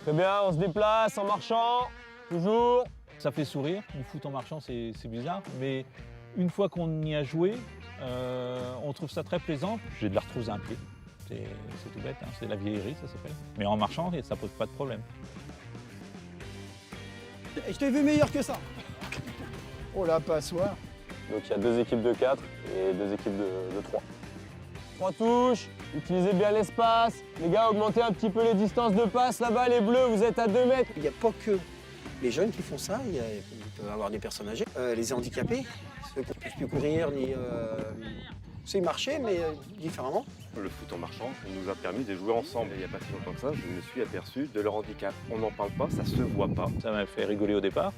Très bien, on se déplace en marchant, toujours. Ça fait sourire, du foot en marchant c'est bizarre, mais une fois qu'on y a joué, on trouve ça très plaisant. J'ai de l'arthrose à un pied, c'est tout bête, hein, c'est la vieillerie ça s'appelle. Mais en marchant, ça pose pas de problème. Et je t'ai vu meilleur que ça. Oh la passoire. Donc il y a 2 équipes de 4 et 2 équipes de 3. 3 touches, utilisez bien l'espace. Les gars, augmentez un petit peu les distances de passe. Là-bas, les bleus, vous êtes à 2 mètres. Il n'y a pas que les jeunes qui font ça, il peut y avoir des personnes âgées, les handicapés, ceux qui ne peuvent plus courir, ni c'est marcher, mais différemment. Le foot en marchant nous a permis de jouer ensemble. Il n'y a pas si longtemps que ça, je me suis aperçu de leur handicap. On n'en parle pas, ça se voit pas. Ça m'a fait rigoler au départ.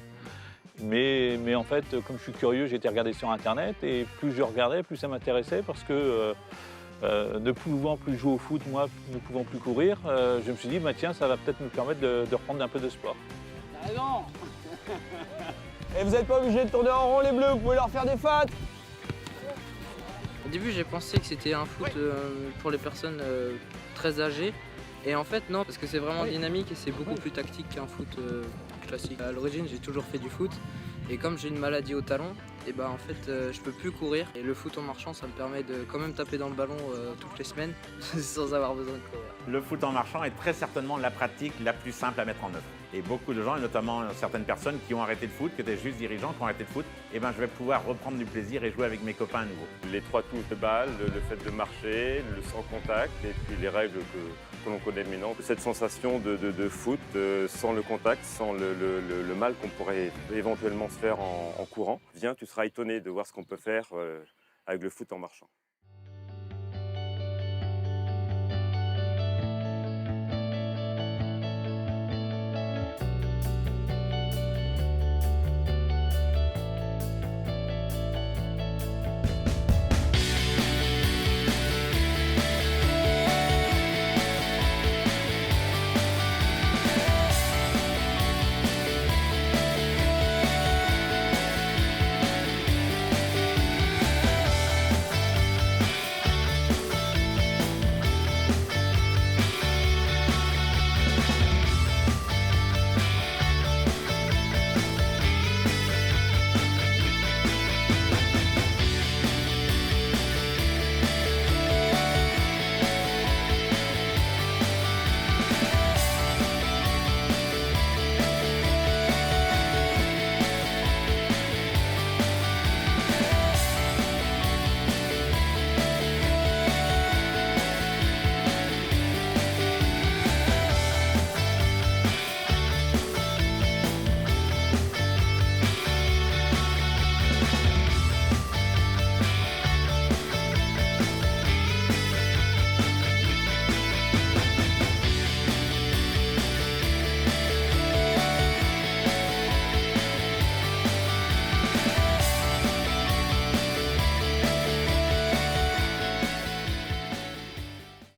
Mais en fait, comme je suis curieux, j'ai été regarder sur Internet et plus je regardais, plus ça m'intéressait parce que ne pouvant plus jouer au foot, moi, ne pouvant plus courir, je me suis dit, bah, tiens, ça va peut-être me permettre de reprendre un peu de sport. Ah non. Et vous n'êtes pas obligés de tourner en rond, les bleus. Vous pouvez leur faire des fêtes. Au début, j'ai pensé que c'était un foot pour les personnes très âgées. Et en fait, non, parce que c'est vraiment dynamique et c'est beaucoup plus tactique qu'un foot classique. À l'origine, j'ai toujours fait du foot. Et comme j'ai une maladie au talon, et ben en fait, je peux plus courir. Et le foot en marchant, ça me permet de quand même taper dans le ballon toutes les semaines sans avoir besoin de courir. Le foot en marchant est très certainement la pratique la plus simple à mettre en œuvre. Et beaucoup de gens, et notamment certaines personnes qui ont arrêté le foot, qui étaient juste dirigeants, qui ont arrêté le foot, et ben je vais pouvoir reprendre du plaisir et jouer avec mes copains à nouveau. Les 3 touches de balle, le fait de marcher, le sans contact et puis les règles que l'on connaît maintenant. Cette sensation de foot sans le contact, sans le mal qu'on pourrait éventuellement se faire en courant. Viens, tu seras étonné de voir ce qu'on peut faire avec le foot en marchant.